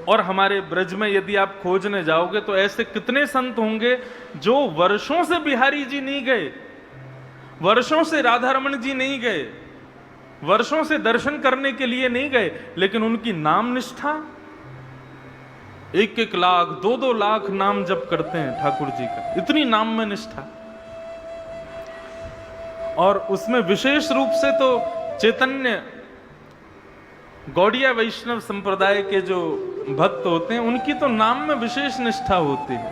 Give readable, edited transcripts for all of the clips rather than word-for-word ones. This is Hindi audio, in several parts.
और हमारे ब्रज में यदि आप खोजने जाओगे तो ऐसे कितने संत होंगे जो वर्षों से बिहारी जी नहीं गए, वर्षों से राधा रमन जी नहीं गए, वर्षों से दर्शन करने के लिए नहीं गए, लेकिन उनकी नाम निष्ठा, 1-1 लाख 2-2 लाख नाम जप करते हैं ठाकुर जी का, इतनी नाम में निष्ठा। और उसमें विशेष रूप से तो चैतन्य गौड़िया वैष्णव संप्रदाय के जो भक्त होते हैं उनकी तो नाम में विशेष निष्ठा होती है।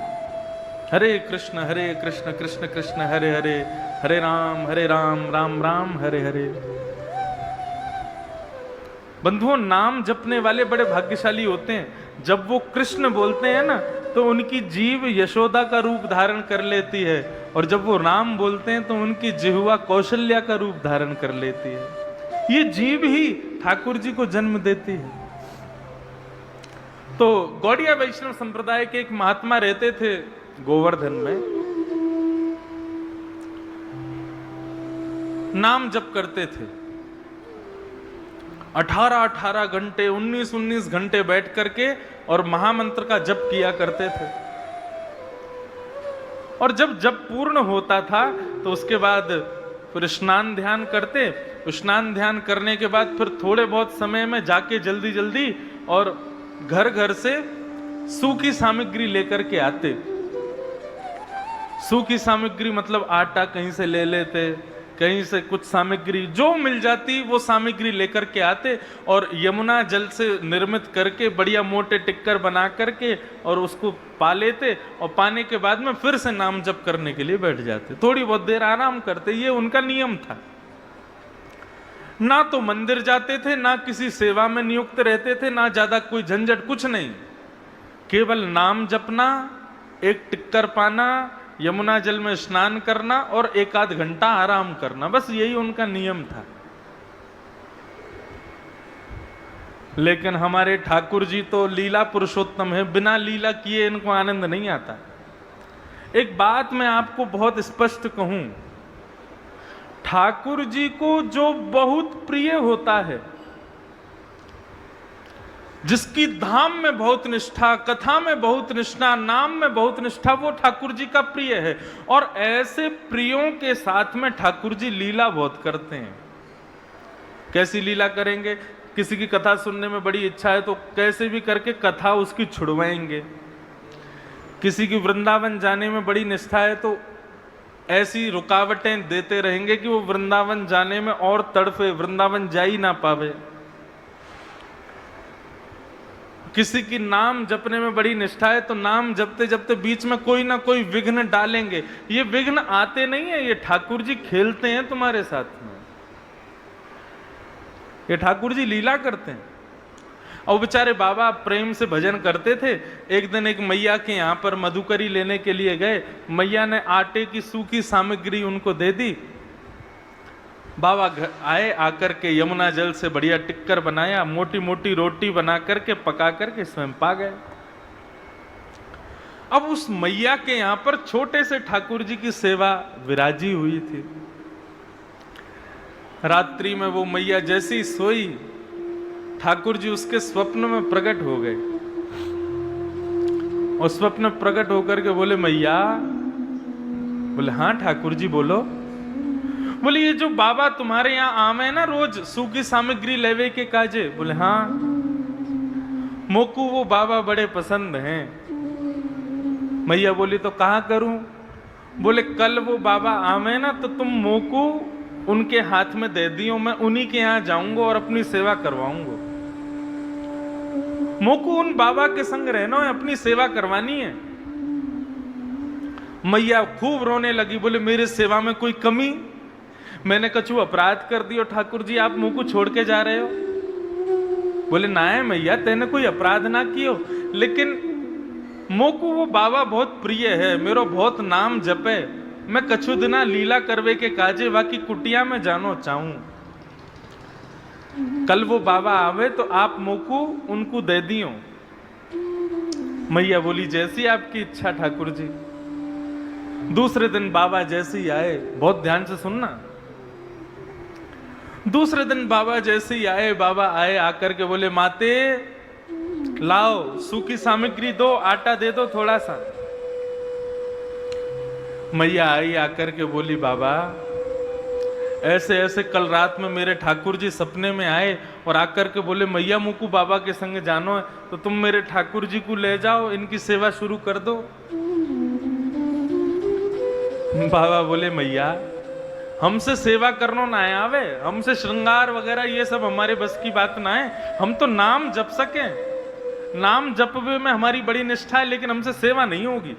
हरे कृष्ण कृष्ण कृष्ण हरे हरे, हरे राम राम राम हरे हरे। बंधुओं, नाम जपने वाले बड़े भाग्यशाली होते हैं। जब वो कृष्ण बोलते हैं ना तो उनकी जीभ यशोदा का रूप धारण कर लेती है, और जब वो राम बोलते हैं तो उनकी जिह्वा कौशल्या का रूप धारण कर लेती है। ये जीव ही ठाकुर जी को जन्म देती है। तो गौड़िया वैष्णव संप्रदाय के एक महात्मा रहते थे गोवर्धन में, नाम जप करते थे 18-18 घंटे 19-19 घंटे बैठ करके, और महामंत्र का जप किया करते थे। और जब जप पूर्ण होता था तो उसके बाद फिर स्नान ध्यान करते, स्नान ध्यान करने के बाद फिर थोड़े बहुत समय में जाके जल्दी जल्दी और घर घर से सूखी सामग्री लेकर के आते। सूखी सामग्री मतलब आटा कहीं से ले लेते, कहीं से कुछ सामग्री जो मिल जाती वो सामग्री लेकर के आते, और यमुना जल से निर्मित करके बढ़िया मोटे टिक्कर बना करके और उसको पा लेते, और पाने के बाद में फिर से नाम जप करने के लिए बैठ जाते। थोड़ी बहुत देर आराम करते, ये उनका नियम था। ना तो मंदिर जाते थे, ना किसी सेवा में नियुक्त रहते थे, ना ज्यादा कोई झंझट, कुछ नहीं। केवल नाम जपना, एक टिक्कर पाना, यमुना जल में स्नान करना और 1-8 घंटा आराम करना, बस यही उनका नियम था। लेकिन हमारे ठाकुर जी तो लीला पुरुषोत्तम है, बिना लीला किए इनको आनंद नहीं आता। एक बात मैं आपको बहुत स्पष्ट कहूं, ठाकुर जी को जो बहुत प्रिय होता है, जिसकी धाम में बहुत निष्ठा, कथा में बहुत निष्ठा, नाम में बहुत निष्ठा, वो ठाकुर जी का प्रिय है। और ऐसे प्रियों के साथ में ठाकुर जी लीला बहुत करते हैं। कैसी लीला करेंगे? किसी की कथा सुनने में बड़ी इच्छा है तो कैसे भी करके कथा उसकी छुड़वाएंगे। किसी की वृंदावन जाने में बड़ी निष्ठा है तो ऐसी रुकावटें देते रहेंगे कि वो वृंदावन जाने में और तड़फे, वृंदावन जा ही ना पावे। किसी की नाम जपने में बड़ी निष्ठा है तो नाम जपते जपते बीच में कोई ना कोई विघ्न डालेंगे। ये विघ्न आते नहीं है, ये ठाकुर जी खेलते हैं तुम्हारे साथ में, ये ठाकुर जी लीला करते हैं। और बेचारे बाबा प्रेम से भजन करते थे। एक दिन एक मैया के यहाँ पर मधुकरी लेने के लिए गए, मैया ने आटे की सूखी सामग्री उनको दे दी। बाबा आए, आकर के यमुना जल से बढ़िया टिक्कर बनाया, मोटी मोटी रोटी बना करके पका करके स्वयं पा गए। अब उस मैया के यहां पर छोटे से ठाकुर जी की सेवा विराजी हुई थी। रात्रि में वो मैया जैसी सोई, ठाकुर जी उसके स्वप्न में प्रकट हो गए, और स्वप्न प्रकट होकर के बोले मैया, बोले हाँ ठाकुर जी बोलो। बोले ये जो बाबा तुम्हारे यहाँ आवे ना रोज सूखी सामग्री लेवे के काजे, बोले हाँ मोकू वो बाबा बड़े पसंद हैं। मैया बोली तो कहाँ करूं? बोले कल वो बाबा आवे ना तो तुम मोकू उनके हाथ में दे दियो, मैं उन्हीं के यहाँ जाऊंगा और अपनी सेवा करवाऊंगा। मोकू उन बाबा के संग रहना है, अपनी सेवा करवानी है। मैया खूब रोने लगी, बोले मेरे सेवा में कोई कमी? मैंने कछु अपराध कर दियो ठाकुर जी, आप मुंह को छोड़ के जा रहे हो? बोले ना है मैया, तेने कोई अपराध ना कियो, लेकिन मोकू वो बाबा बहुत प्रिय है, मेरो बहुत नाम जपे, मैं कछु दिना लीला करवे के काजे बाकी कुटिया में जानो चाहूं। कल वो बाबा आवे तो आप मोकू उनको दे दियो। मैया बोली जैसी आपकी इच्छा ठाकुर जी। दूसरे दिन बाबा जैसे ही आए, बहुत ध्यान से सुनना, दूसरे दिन बाबा जैसे ही आए, बाबा आए आकर के बोले माते लाओ सूखी सामग्री दो, आटा दे दो थोड़ा सा। मैया आई आकर के बोली, बाबा ऐसे ऐसे कल रात में मेरे ठाकुर जी सपने में आए और आकर के बोले मैया मुकु बाबा के संग जानो है, तो तुम मेरे ठाकुर जी को ले जाओ, इनकी सेवा शुरू कर दो। बाबा बोले मैया हमसे सेवा करनो ना आवे, हमसे श्रृंगार वगैरह ये सब हमारे बस की बात ना है, हम तो नाम जप सके, नाम जपवे में हमारी बड़ी निष्ठा है, लेकिन हमसे सेवा नहीं होगी।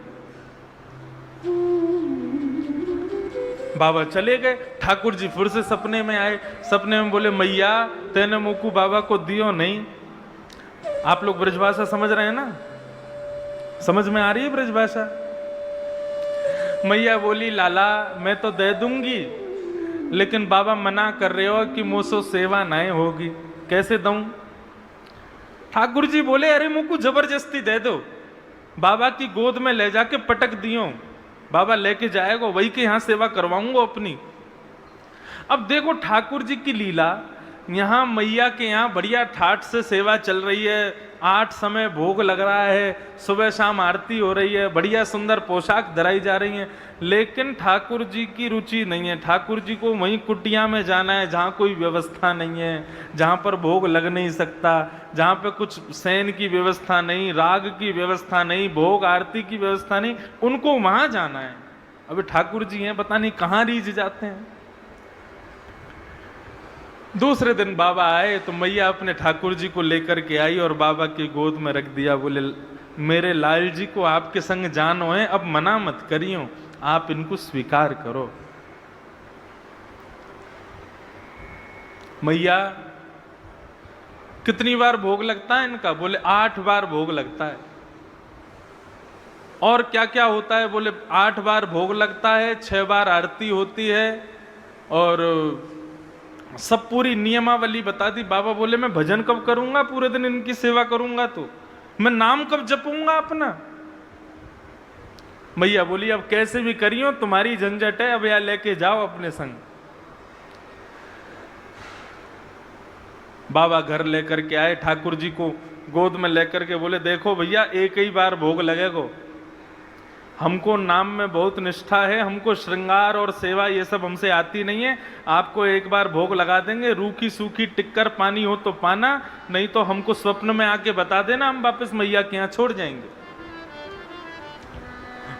बाबा चले गए। ठाकुर जी फिर से सपने में आए, सपने में बोले मैया तेने मुकु बाबा को दियो नहीं। आप लोग ब्रजभाषा समझ रहे हैं ना, समझ में आ रही है ब्रजभाषा? मैया बोली लाला मैं तो दे दूंगी, लेकिन बाबा मना कर रहे हो कि मुझसे सेवा नहीं होगी, कैसे दूं? ठाकुर जी बोले अरे मुकु जबरदस्ती दे दो, बाबा की गोद में ले जाके पटक दियो, बाबा लेके जाएगा, वही के यहां सेवा करवाऊंगा अपनी। अब देखो ठाकुर जी की लीला, यहाँ मैया के यहाँ बढ़िया ठाठ से सेवा चल रही है, 8 समय भोग लग रहा है, सुबह शाम आरती हो रही है, बढ़िया सुंदर पोशाक धराई जा रही है, लेकिन ठाकुर जी की रुचि नहीं है। ठाकुर जी को वहीं कुटिया में जाना है जहाँ कोई व्यवस्था नहीं है, जहाँ पर भोग लग नहीं सकता, जहाँ पे कुछ शयन की व्यवस्था नहीं, राग की व्यवस्था नहीं, भोग आरती की व्यवस्था नहीं, उनको वहां जाना है। अभी ठाकुर जी हैं पता नहीं कहाँ रीझ जाते हैं। दूसरे दिन बाबा आए तो मैया अपने ठाकुर जी को लेकर के आई और बाबा की गोद में रख दिया। बोले मेरे लाल जी को आपके संग जानो है, अब मना मत करियो, आप इनको स्वीकार करो। मैया कितनी बार भोग लगता है इनका? बोले 8 बार भोग लगता है। और क्या क्या होता है? बोले 8 बार भोग लगता है, 6 बार आरती होती है, और सब पूरी नियमावली बता दी। बाबा बोले मैं भजन कब करूंगा, पूरे दिन इनकी सेवा करूंगा तो मैं नाम कब जपूंगा अपना? मैया बोली अब कैसे भी करियो, तुम्हारी झंझट है, अब यहाँ लेके जाओ अपने संग। बाबा घर लेकर के आए, ठाकुर जी को गोद में लेकर के बोले देखो भैया एक ही बार भोग लगेगा, हमको नाम में बहुत निष्ठा है, हमको श्रृंगार और सेवा ये सब हमसे आती नहीं है, आपको एक बार भोग लगा देंगे, रूखी सूखी टिक्कर पानी हो तो पाना, नहीं तो हमको स्वप्न में आके बता देना, हम वापस मैया के यहाँ छोड़ जाएंगे।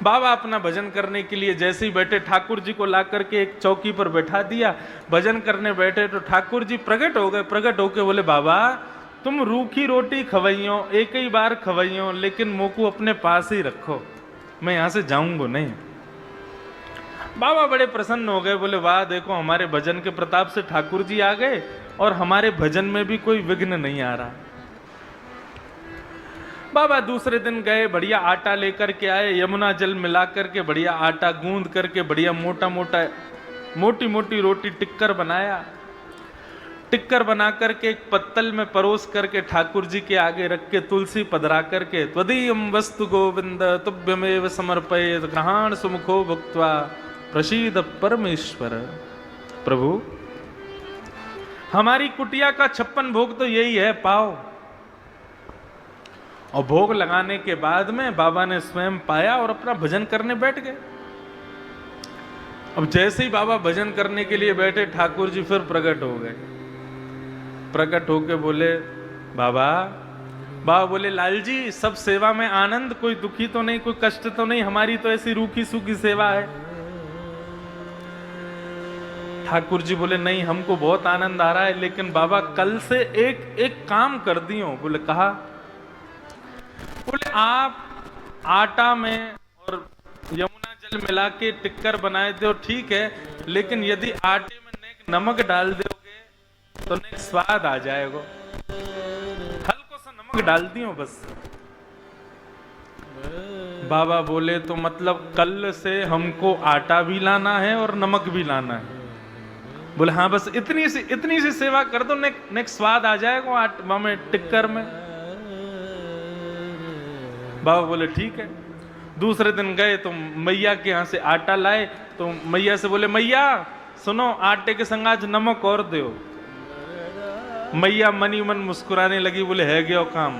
बाबा अपना भजन करने के लिए जैसे ही बैठे, ठाकुर जी को ला करके एक चौकी पर बैठा दिया, भजन करने बैठे तो ठाकुर जी प्रकट हो गए। प्रकट होके बोले बाबा तुम रूखी रोटी खवाइयो, एक ही बार खवाइयो, लेकिन मोको अपने पास ही रखो, मैं यहां से जाऊंगा नहीं। बाबा बड़े प्रसन्न हो गए, बोले वाह देखो हमारे भजन के प्रताप से ठाकुर जी आ गए और हमारे भजन में भी कोई विघ्न नहीं आ रहा। बाबा दूसरे दिन गए, बढ़िया आटा लेकर के आए, यमुना जल मिला करके बढ़िया आटा गूंद करके बढ़िया मोटा मोटा मोटी मोटी रोटी टिक्कर बनाया। टिक्कर बना करके एक पत्तल में परोस करके ठाकुर जी के आगे रख के तुलसी पधरा करके त्वदीयम वस्तु गोविंद तुभ्यमेव समर्पयेत् ग्रहाण सुमुखो भुक्त्वा प्रसीद परमेश्वर। प्रभु हमारी कुटिया का 56 भोग तो यही है, पाओ। और भोग लगाने के बाद में बाबा ने स्वयं पाया और अपना भजन करने बैठ गए। अब जैसे ही बाबा भजन करने के लिए बैठे, ठाकुर जी फिर प्रकट हो गए। प्रकट होके बोले बाबा, बाबा बोले लाल जी सब सेवा में आनंद, कोई दुखी तो नहीं, कोई कष्ट तो नहीं, हमारी तो ऐसी रूखी सूखी सेवा है। ठाकुर जी बोले नहीं हमको बहुत आनंद आ रहा है, लेकिन बाबा कल से एक काम कर दियो। बोले कहा? बोले आप आटा में और यमुना जल मिला के टिक्कर बनाए दो ठीक है, लेकिन यदि आटे में नमक डाल दोगे तो नेक स्वाद आ जाएगा, हल्को सा नमक डाल दियो बस। बाबा बोले तो मतलब कल से हमको आटा भी लाना है और नमक भी लाना है? बोले हाँ बस इतनी सी सेवा कर दो, नेक स्वाद आ जाएगा में टिक्कर में। बाबा बोले ठीक है। दूसरे दिन गए तो मैया के यहाँ से आटा लाए, तो मैया से बोले मैया सुनो आटे के संग आज नमक और दो। मैया मनी मन मुस्कुराने लगी, बोले है गयो काम,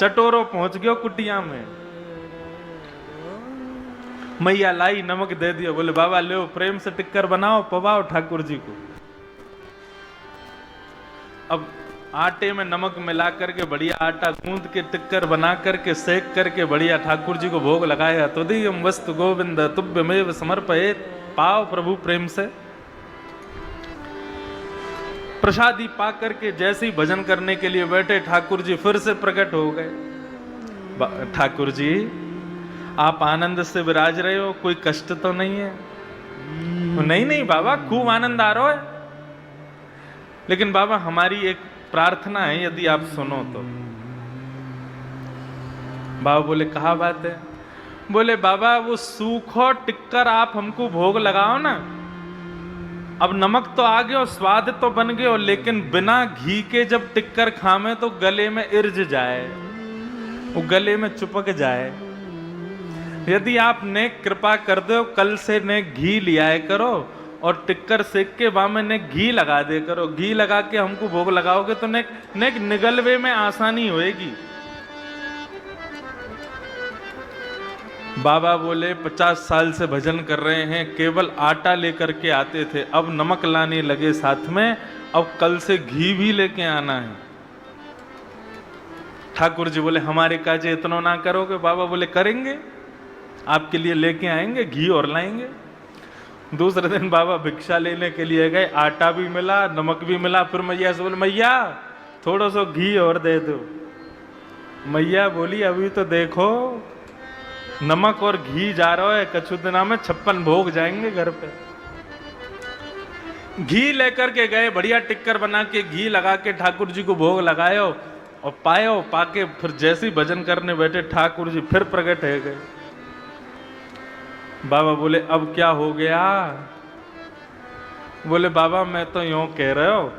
चटोरो पहुंच गयो कुटिया में। मैया लाई, नमक दे दियो, बोले बाबा ले प्रेम से टिक्कर बनाओ, पवाओ ठाकुर जी को। अब आटे में नमक मिला करके बढ़िया आटा गूंद के टिक्कर बना करके सेक करके बढ़िया ठाकुर जी को भोग लगाया। तो दीयम वस्तु गोविंद तुभ्यमेव समर्पयेत्, पाओ प्रभु प्रेम से। प्रसादी पा करके जैसे ही भजन करने के लिए बैठे, ठाकुर जी फिर से प्रकट हो गए। ठाकुर जी आप आनंद से विराज रहे हो, कोई कष्ट तो नहीं है? नहीं नहीं बाबा, खूब आनंद आ रहा है, लेकिन बाबा हमारी एक प्रार्थना है, यदि आप सुनो तो। बाबा बोले कहा बात है? बोले बाबा वो सूखो टिक्कर आप हमको भोग लगाओ ना। अब नमक तो आ गयो, स्वाद तो बन गयो, लेकिन बिना घी के जब टिक्कर खामे तो गले में इर्ज जाए, वो गले में चिपक जाए। यदि आप ने कृपा कर दो, कल से ने घी लियाए करो और टिक्कर सेक के वहां में ने घी लगा दे करो। घी लगा के हमको भोग लगाओगे तो ने निगलवे में आसानी होएगी। बाबा बोले 50 साल से भजन कर रहे हैं, केवल आटा लेकर के आते थे, अब नमक लाने लगे साथ में, अब कल से घी भी लेके आना है। ठाकुर जी बोले हमारे काजे इतना ना करोगे? बाबा बोले करेंगे, आपके लिए लेके आएंगे, घी और लाएंगे। दूसरे दिन बाबा भिक्षा लेने के लिए गए, आटा भी मिला, नमक भी मिला। फिर मैया से बोले मैया थोड़ा सा घी और दे दो। मैया बोली अभी तो देखो नमक और घी जा रहा है, कछु दिना में 56 भोग जाएंगे घर पे। घी लेकर के गए, बढ़िया टिक्कर बना के घी लगा के ठाकुर जी को भोग लगायो और पायो। पाके फिर जैसे ही भजन करने बैठे ठाकुर जी फिर प्रकट है गए। बाबा बोले अब क्या हो गया? बोले बाबा मैं तो यूं कह रहे हो,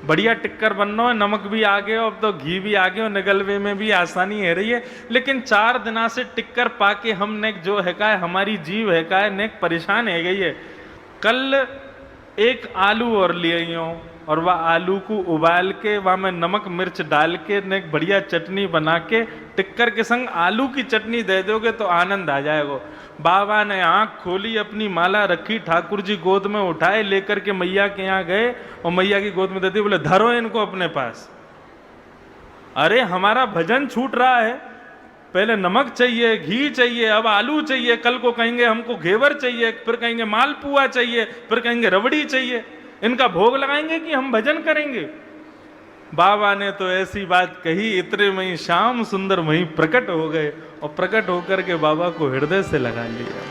बढ़िया टिक्कर बनना है, नमक भी आ गया, अब तो घी भी आ गया, निगलवे में भी आसानी है रही है, लेकिन 4 दिना से टिक्कर पाके हमने जो है का है, हमारी जीव है का है ने परेशान है गई है। कल एक आलू और ले आइयो और वह आलू को उबाल के वह में नमक मिर्च डाल के ने बढ़िया चटनी बना के टिक्कर के संग आलू की चटनी दे दोगे तो आनंद आ जाएगा। बाबा ने आंख खोली, अपनी माला रखी, ठाकुर जी गोद में उठाए, लेकर के मैया के यहाँ गए और मैया की गोद में देते बोले धरो इनको अपने पास। अरे हमारा भजन छूट रहा है, पहले नमक चाहिए, घी चाहिए, अब आलू चाहिए, कल को कहेंगे हमको घेवर चाहिए, फिर कहेंगे मालपुआ चाहिए, फिर कहेंगे रबड़ी चाहिए। इनका भोग लगाएंगे कि हम भजन करेंगे? बाबा ने तो ऐसी बात कही, इतने में ही श्याम सुंदर वहीं प्रकट हो गए और प्रकट होकर के बाबा को हृदय से लगा लिया।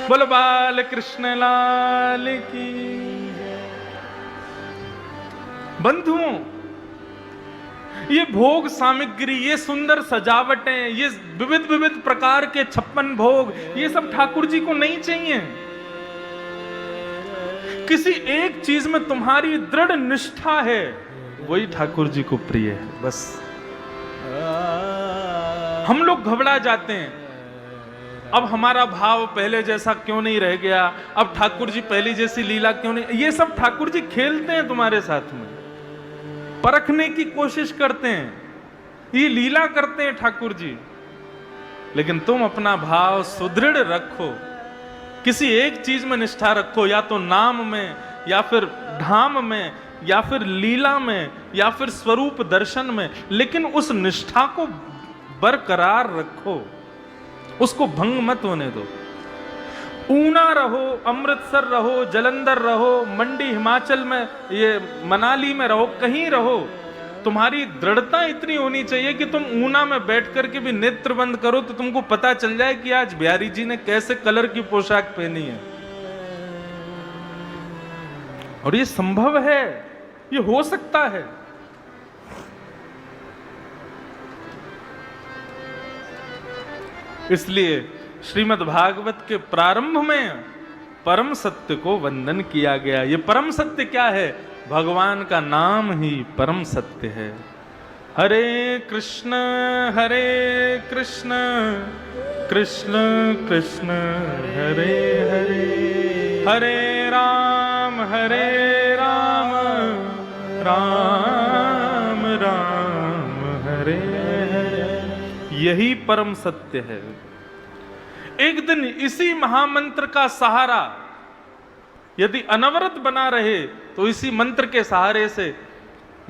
बोलो बाल कृष्ण लाल की। बंधुओं, ये भोग सामग्री, ये सुंदर सजावटें, ये विविध विविध प्रकार के 56 भोग, ये सब ठाकुर जी को नहीं चाहिए। किसी एक चीज में तुम्हारी दृढ़ निष्ठा है, वही ठाकुर जी को प्रिय है। बस हम लोग घबरा जाते हैं, अब हमारा भाव पहले जैसा क्यों नहीं रह गया, अब ठाकुर जी पहले जैसी लीला क्यों नहीं। ये सब ठाकुर जी खेलते हैं तुम्हारे साथ में, परखने की कोशिश करते हैं, ये लीला करते हैं ठाकुर जी। लेकिन तुम अपना भाव सुदृढ़ रखो, किसी एक चीज में निष्ठा रखो, या तो नाम में, या फिर धाम में, या फिर लीला में, या फिर स्वरूप दर्शन में, लेकिन उस निष्ठा को बरकरार रखो, उसको भंग मत होने दो। ऊना रहो, अमृतसर रहो, जलंधर रहो, मंडी हिमाचल में, ये मनाली में रहो, कहीं रहो, तुम्हारी दृढ़ता इतनी होनी चाहिए कि तुम ऊना में बैठ करके भी नेत्र बंद करो तो तुमको पता चल जाए कि आज बिहारी जी ने कैसे कलर की पोशाक पहनी है। और ये संभव है, ये हो सकता है। इसलिए श्रीमद् भागवत के प्रारंभ में परम सत्य को वंदन किया गया। ये परम सत्य क्या है? भगवान का नाम ही परम सत्य है। हरे कृष्ण कृष्ण कृष्ण हरे हरे, हरे राम राम राम राम सहारे हैं, यही परम सत्य है। एक दिन इसी महामंत्र का सहारा यदि अनवरत बना रहे तो इसी मंत्र के सहारे से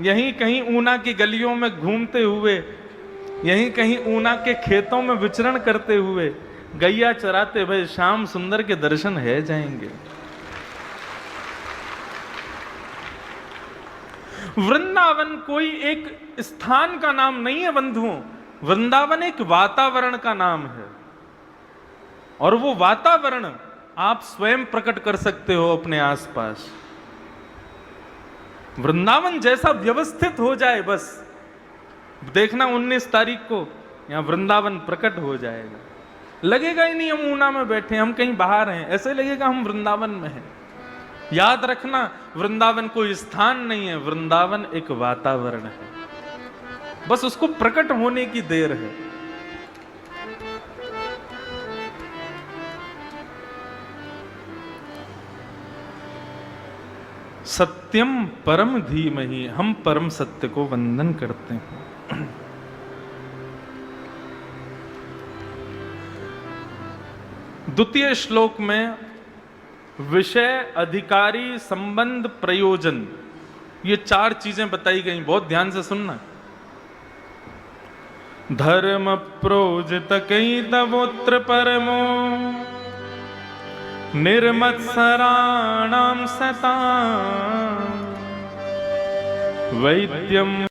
यहीं कहीं ऊना की गलियों में घूमते हुए, यहीं कहीं ऊना के खेतों में विचरण करते हुए, गैया चराते हुए श्याम सुंदर के दर्शन है जाएंगे। वृंदावन कोई एक स्थान का नाम नहीं है बंधुओं, वृंदावन एक वातावरण का नाम है। और वो वातावरण आप स्वयं प्रकट कर सकते हो अपने आसपास। वृंदावन जैसा व्यवस्थित हो जाए, बस देखना 19 तारीख को यहां वृंदावन प्रकट हो जाएगा। लगेगा ही नहीं हम ऊना में बैठे, हम कहीं बाहर हैं, ऐसे लगेगा हम वृंदावन में हैं। याद रखना, वृंदावन कोई स्थान नहीं है, वृंदावन एक वातावरण है, बस उसको प्रकट होने की देर है। सत्यम परम धीमहि, हम परम सत्य को वंदन करते हैं। द्वितीय श्लोक में विषय, अधिकारी, संबंध, प्रयोजन, ये 4 चीजें बताई गई, बहुत ध्यान से सुनना। धर्म प्रोजित कई तवोत्र परमो निर्मत्सराणां सतां वैद्यम